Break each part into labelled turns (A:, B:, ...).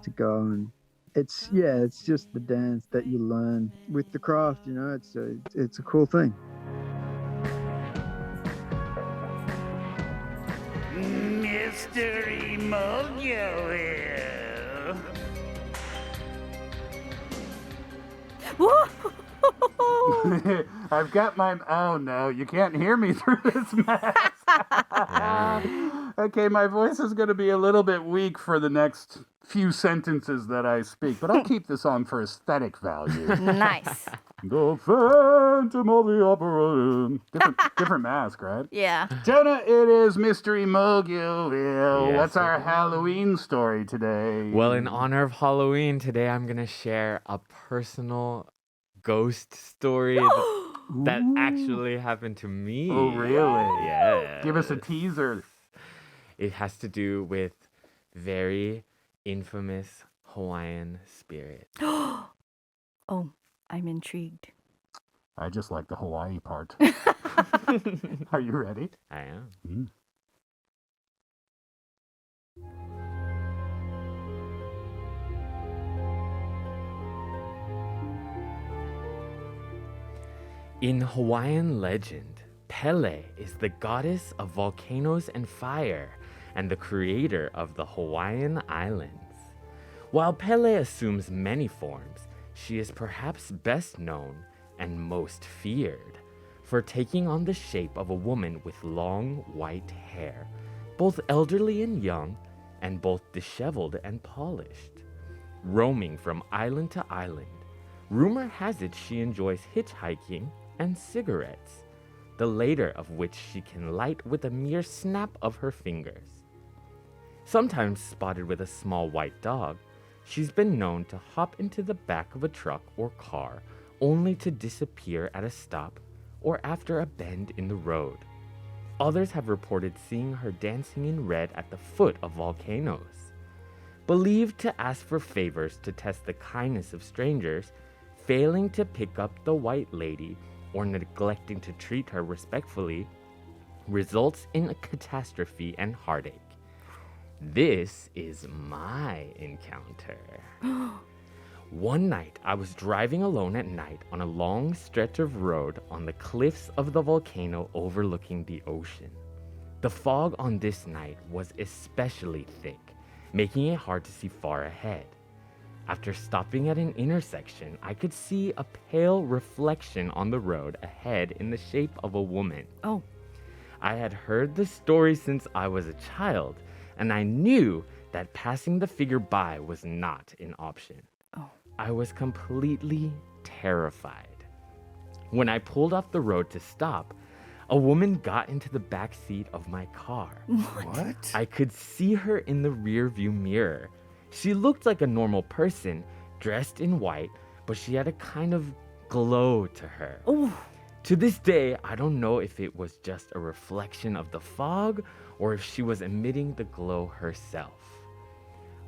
A: to go. And it's just the dance that you learn with the craft. You know, it's a cool thing.
B: Mystery목요일. I've got my... Oh, no, you can't hear me through this mask. Okay, my voice is going to be a little bit weak for the next few sentences that I speak, but I'll keep this on for aesthetic value.
C: Nice.
B: The Phantom of the Opera. Different mask, right?
C: Yeah.
B: Jonah, it is Mystery Mogul.
D: Yes,
B: What's our
D: it is.
B: Halloween story today?
D: Well, in honor of Halloween, today I'm going to share a personal ghost story that actually happened to me.
B: Oh, really?
D: Yeah.
B: Give us a teaser.
D: It has to do with very infamous Hawaiian spirit.
C: Oh, I'm intrigued.
B: I just like the Hawaii part. Are you ready?
D: I am. In Hawaiian legend, Pele is the goddess of volcanoes and fire and the creator of the Hawaiian Islands. While Pele assumes many forms, she is perhaps best known and most feared for taking on the shape of a woman with long white hair, both elderly and young, and both disheveled and polished. Roaming from island to island, rumor has it she enjoys hitchhiking and cigarettes, the later of which she can light with a mere snap of her fingers. Sometimes spotted with a small white dog, she's been known to hop into the back of a truck or car only to disappear at a stop or after a bend in the road. Others have reported seeing her dancing in red at the foot of volcanoes. Believed to ask for favors to test the kindness of strangers, failing to pick up the white lady or neglecting to treat her respectfully results in a catastrophe and heartache. This is my encounter. One night, I was driving alone at night on a long stretch of road on the cliffs of the volcano overlooking the ocean. The fog on this night was especially thick, making it hard to see far ahead. After stopping at an intersection, I could see a pale reflection on the road ahead in the shape of a woman.
C: Oh.
D: I had heard the story since I was a child, and I knew that passing the figure by was not an option.
C: Oh.
D: I was completely terrified. When I pulled off the road to stop, a woman got into the back seat of my car.
B: What?
D: I could see her in the rearview mirror. She looked like a normal person, dressed in white, but she had a kind of glow to her.
C: Oh.
D: To this day, I don't know if it was just a reflection of the fog or if she was emitting the glow herself.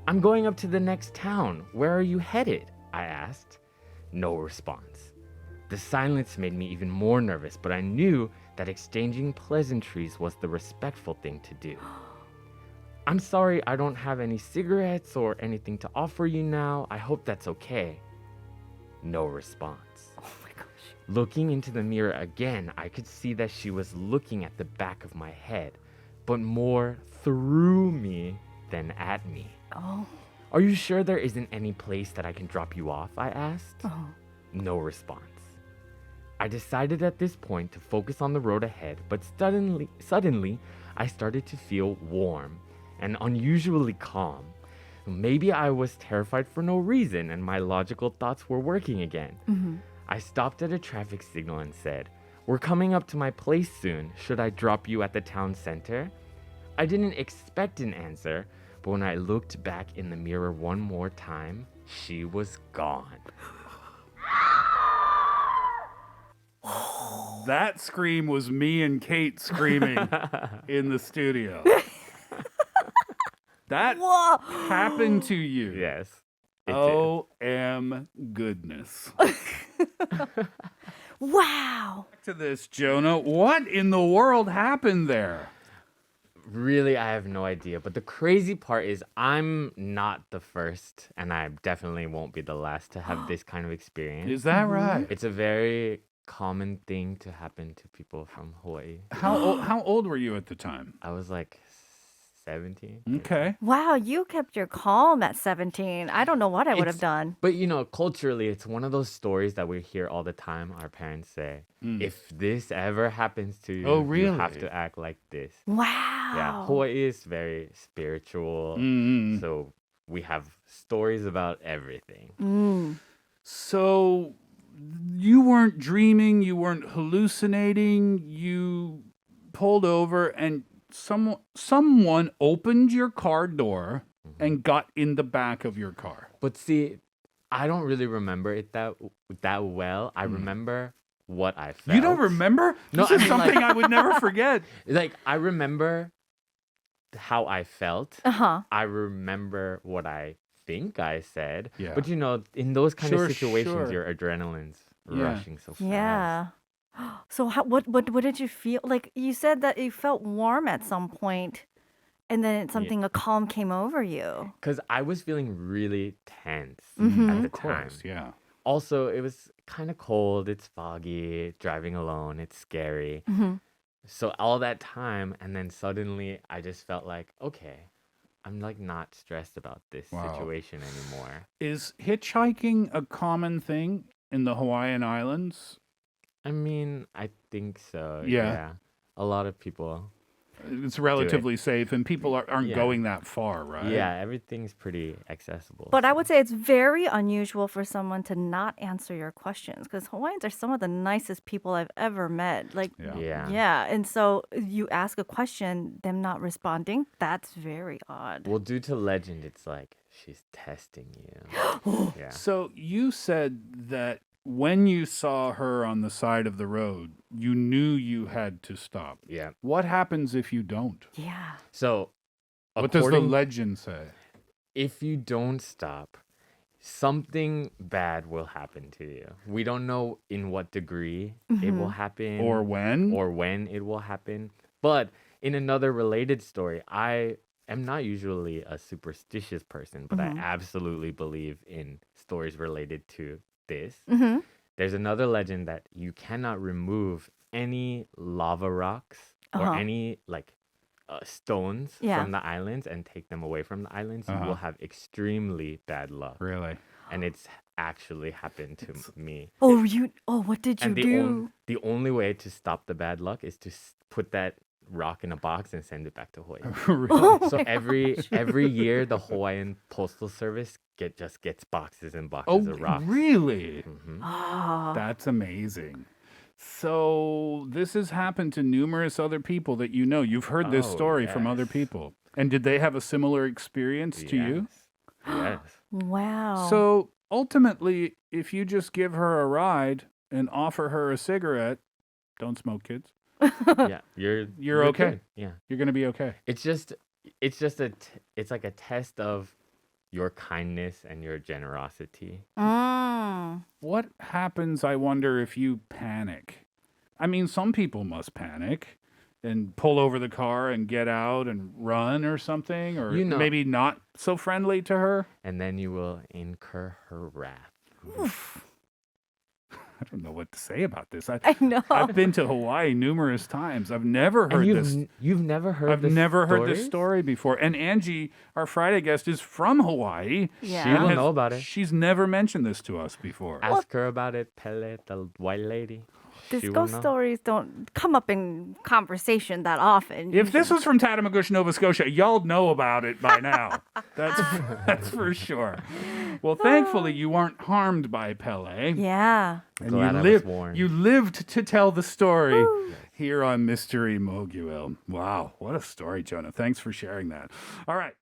D: "I'm going up to the next town. Where are you headed?" I asked. No response. The silence made me even more nervous, but I knew that exchanging pleasantries was the respectful thing to do. "I'm sorry, I don't have any cigarettes or anything to offer you now. I hope that's okay." No response.
C: Oh my gosh.
D: Looking into the mirror again, I could see that she was looking at the back of my head, but more through me than at me.
C: Oh.
D: "Are you sure there isn't any place that I can drop you off?" I asked.
C: Oh.
D: No response. I decided at this point to focus on the road ahead, but suddenly I started to feel warm and unusually calm. Maybe I was terrified for no reason and my logical thoughts were working again.
C: Mm-hmm.
D: I stopped at a traffic signal and said, "We're coming up to my place soon. Should I drop you at the town center?" I didn't expect an answer, but when I looked back in the mirror one more time, she was gone.
B: That scream was me and Kate screaming in the studio. That
C: Whoa.
B: happened to you.
D: Yes. It did.
B: O.M. goodness.
C: Wow.
B: Back to this, Jonah. What in the world happened there?
D: Really, I have no idea. But the crazy part is I'm not the first, and I definitely won't be the last to have this kind of experience.
B: Is that right?
D: It's a very common thing to happen to people from Hawaii.
B: How old were you at the time?
D: I was like 17.
B: Okay.
C: Wow, you kept your calm at 17. I don't know what I would have done.
D: But culturally, it's one of those stories that we hear all the time. Our parents say, if this ever happens to you, you have
B: really?
D: to act like this.
C: Wow.
D: Yeah, Hawaii is very spiritual. So we have stories about everything.
B: So you weren't dreaming, you weren't hallucinating, you pulled over and someone opened your car door and got in the back of your car.
D: But see, I don't really remember it that well. I remember what I felt.
B: You don't remember?
D: No,
B: This
D: I
B: is
D: mean,
B: something I would never forget.
D: Like, I remember how I felt.
C: Uh-huh.
D: I remember what I think I said.
B: Yeah.
D: But in those kind
B: Sure,
D: of situations,
B: sure.
D: your adrenaline's
B: Yeah.
D: rushing so fast.
C: Yeah. So what did you feel? Like you said that you felt warm at some point, and then a calm came over you.
D: Because I was feeling really tense
C: Mm-hmm.
D: at the
B: Of course,
D: time.
B: yeah.
D: Also, it was kind of cold. It's foggy. Driving alone. It's scary.
C: Mm-hmm.
D: So all that time, and then suddenly I just felt like, okay, I'm like not stressed about this
B: Wow.
D: situation anymore.
B: Is hitchhiking a common thing in the Hawaiian Islands?
D: I mean, I think so.
B: Yeah.
D: A lot of people.
B: It's relatively safe and people aren't
D: Yeah.
B: going that far, right?
D: Yeah, everything's pretty accessible.
C: But I would say it's very unusual for someone to not answer your questions because Hawaiians are some of the nicest people I've ever met. Like,
B: Yeah.
D: Yeah.
C: and so you ask a question, them not responding, that's very odd.
D: Well, due to legend, it's like she's testing you. Yeah.
B: So you said that when you saw her on the side of the road, you knew you had to stop.
D: Yeah.
B: What happens if you don't?
C: Yeah.
D: So,
B: What does the
D: according-
B: legend say?
D: if you don't stop, something bad will happen to you. We don't know in what degree it will happen
B: Or when?
D: or when it will happen. But in another related story, I am not usually a superstitious person, but I absolutely believe in stories related to this.
C: Mm-hmm.
D: There's another legend that you cannot remove any lava rocks or
C: Uh-huh.
D: any stones
C: Yeah.
D: from the islands and take them away from the islands. You
B: Uh-huh.
D: will have extremely bad luck.
B: Really?
D: And it's actually happened to me.
C: What did you
D: And
C: do?
D: the only way to stop the bad luck is to put that rock in a box and send it back to Hawaii.
B: Really?
D: So every year the Hawaiian Postal Service just gets boxes and boxes of rocks.
B: really?
D: Mhm.
C: Ah.
B: That's amazing. So this has happened to numerous other people that you know. You've heard this
D: Oh,
B: story from other
D: yes.
B: people. And did they have a similar experience to you?
D: Yes.
C: Wow.
B: So ultimately, if you just give her a ride and offer her a cigarette, don't smoke, kids.
D: Yeah, you're
B: okay.
D: good. Yeah.
B: You're going to be okay.
D: It's like a test of your kindness and your generosity.
B: What happens, I wonder, if you panic? I mean, some people must panic and pull over the car and get out and run or something, or maybe not so friendly to her.
D: And then you will incur her wrath.
B: I don't know what to say about this.
C: I know.
B: I've been to Hawaii numerous times. I've never heard
D: And
B: this.
D: you've never heard
B: I've
D: this
B: never heard this
D: stories?
B: story before. And Angie, our Friday guest, is from Hawaii.
C: Yeah.
D: She
B: and
D: will
B: has-
D: know about it.
B: She's never mentioned this to us before.
D: Ask her about it, Pele, the white lady. She
C: These
D: will
C: ghost
D: know.
C: stories don't come up in conversation that often.
B: If this was from Tatamagouche, Nova Scotia, y'all know about it by now. That's for sure. Well, thankfully, you weren't harmed by Pele.
C: Yeah.
B: And
D: Glad I was warned.
B: you lived to tell the story here on Mystery Moguel. Wow, what a story, Jonah. Thanks for sharing that. All right.